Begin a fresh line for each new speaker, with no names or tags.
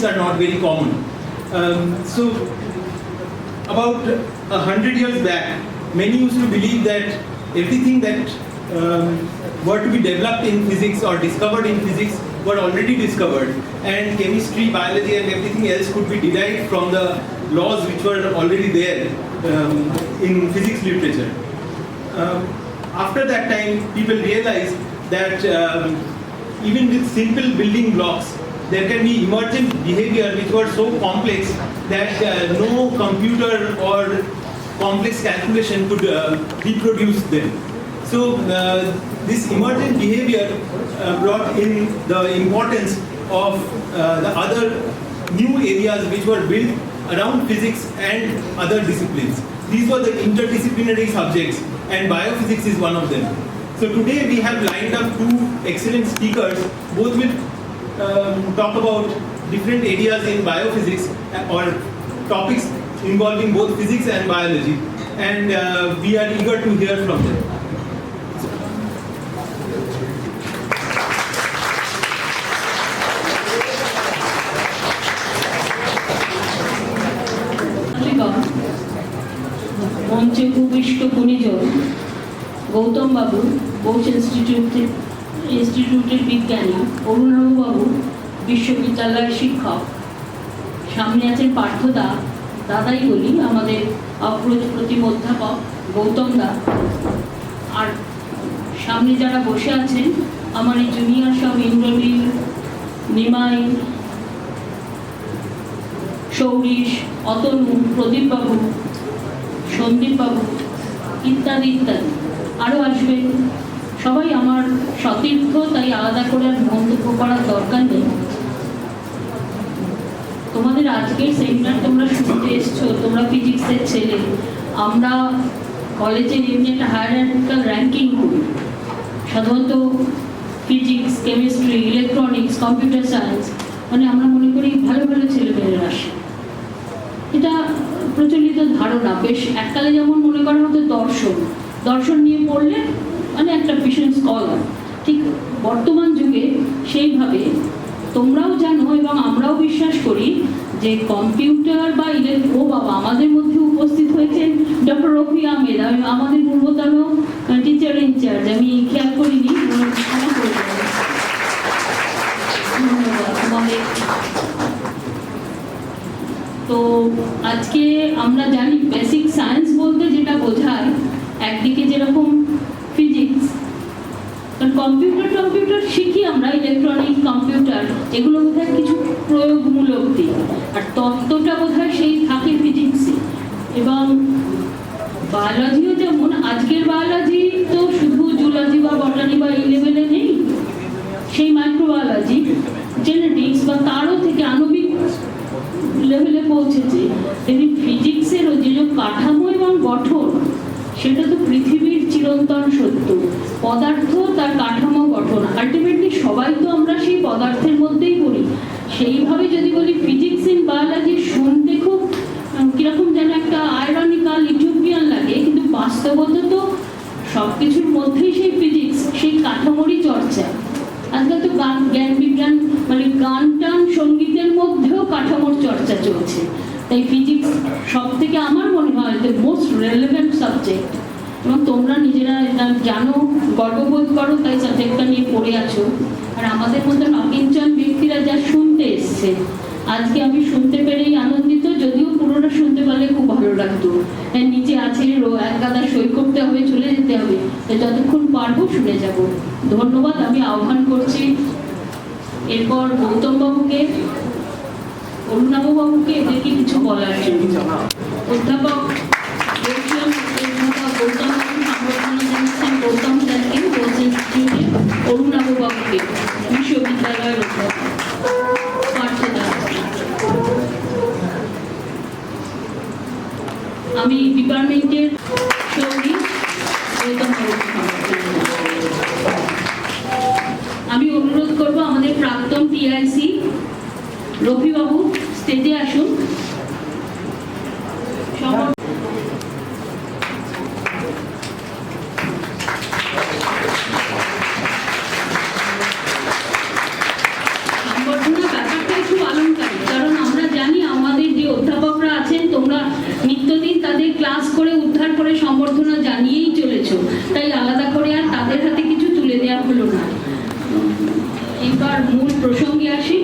physics are not very common. So about 100 years back, many used to believe that everything that were to be developed in physics or discovered in physics were already discovered, and chemistry, biology and everything else could be derived from the laws which were already there in physics literature. After that time, people realized that even with simple building blocks, there can be emergent behavior which were so complex that no computer or complex calculation could reproduce them. So this emergent behavior brought in the importance of the other new areas which were built around physics and other disciplines. These were the interdisciplinary subjects, and biophysics is one of them. So today we have lined up two excellent speakers. Both will talk about different areas in biophysics or topics involving both physics and biology, and we are eager to hear from them.
মঞ্চে উপবিষ্ট গুণীজন গৌতম বাবু, বোস ইনস্টিটিউটের বিজ্ঞানী, অরুণাভ বাবু বিশ্ববিদ্যালয়ের শিক্ষক, সামনে আছেন পার্থদা, দাদাই বলি, আমাদের অগ্রজ প্রতিম অধ্যাপক গৌতম দা, আর সামনে যারা বসে আছেন আমার এই জুনিয়র সব ইন্দ্রনীল, নিমাই, সৌরিশ, অতনু, প্রদীপবাবু, সন্দীপবাবু ইত্যাদি ইত্যাদি আরও আসবেন। সবাই আমার সতীর্থ, তাই আলাদা করে আর মন্তব্য করার দরকার নেই। তোমাদের আজকের সেমিনার তোমরা শুনতে এসছো, তোমরা ফিজিক্সের ছেলে। আমরা কলেজে এমনি একটা হায়ারার্কিক্যাল র্যাঙ্কিং করি, সাধারণত physics, chemistry, electronics, computer science, মানে আমরা মনে করি ভালো ভালো ছেলেমেয়েরা আসে। এটা প্রচলিত ধারণা। বেশ এককালে যেমন মনে করা হতো দর্শন নিয়ে পড়লে মানে একটা ভীষণ স্কলার, ঠিক বর্তমান যুগে সেইভাবে তোমরাও জানো এবং আমরাও বিশ্বাস করি যে কম্পিউটার বা ও বাবা, আমাদের মধ্যে উপস্থিত হয়েছেন ডক্টর রফি আহমেদ, আমাদের পূর্বতন টিচার ইনচার্জ। আমি খেয়াল করিনি, ক্ষমা করে দেবেন। ধন্যবাদ তোমাদের। তো আজকে আমরা জানি বেসিক সায়েন্স বলতে যেটা বোঝায়, একদিকে যেরকম ফিজিক্স, কারণ কম্পিউটার শিখি আমরা, ইলেকট্রনিক, কম্পিউটার, এগুলো বোধহয় কিছু প্রয়োগমূলক দিক, আর তত্ত্বটা বোধহয় সেই থাকে ফিজিক্সে। এবং বায়োলজিও যেমন, আজকের বায়োলজি তো শুধু জুলজি বা বটানি বা এই লেভেলে নেই, সেই মাইক্রোবায়োলজি, জেনেটিক্স বা তারও থেকে আণবিক লেভেলে পৌঁছেছে। তেমনি ফিজিক্সেরও যে কাঠামো এবং গঠন, সেটা তো পৃথিবীর চিরন্তন সত্য। পদার্থ, তার কাঠামো, গঠন, আলটিমেটলি সবাই তো আমরা সেই পদার্থের মধ্যেই পড়ি। সেইভাবে যদি বলি ফিজিক্স ইন বায়োলজি, শুনতে খুব কিরকম যেন একটা আয়রনিক্যাল, ইউটোপিয়ান লাগে, কিন্তু বাস্তবতা তো সব কিছুর মধ্যেই সেই ফিজিক্স, সেই কাঠামোরই চর্চা। আজকাল তো জ্ঞান বিজ্ঞান মানে গান টান সঙ্গীতের মধ্যেও কাঠামোর চর্চা চলছে। তাই ফিজিক্স সব থেকে আমার মনে হয় দ্য মোস্ট রেলেভেন্ট সাবজেক্ট, এবং তোমরা নিজেরা জানো, গর্ববোধ করো, তাই সাবজেক্টটা নিয়ে পড়ে আছো। আর আমাদের মধ্যে নকিঞ্চন ব্যক্তিরা যা শুনতে এসছে, আজকে আমি শুনতে পেরেই আনন্দিত, যদিও পুরোটা শুনতে পারলে খুব ভালো লাগতো। নিচে আছে এক গাদা সই করতে হবে, চলে যেতে হবে, যতক্ষণ পারবো শুনে যাব। ধন্যবাদ। আমি আহ্বান করছি এরপর গৌতম বাবুকে, অরুণাভ বাবুকে এদেরকে কিছু বলার জন্য। অধ্যাপক গৌতম বাবু সংবর্ধনা জানাচ্ছেন গৌতম স্যারকে, বোস ইনস্টিটিউটে, অরুণাভ বাবুকে বিশ্ববিদ্যালয়ের অধ্যাপক, পার্থদা। আমি ডিপার্টমেন্টের সৌরী গৌতম বাবুকে। আমি অনুরোধ করব আমাদের প্রাক্তন টিআইসি রফি বাবু স্টেজে আসুন। সংবর্ধনার ব্যাপারটাই খুব আলংকারিক, একবার করে সম্বর্ধনা জানিয়েই চলেছো, তাই আলাদা করে আর তাদের হাতে কিছু তুলে দেওয়া হলো না। এবার মূল প্রসঙ্গে আসি।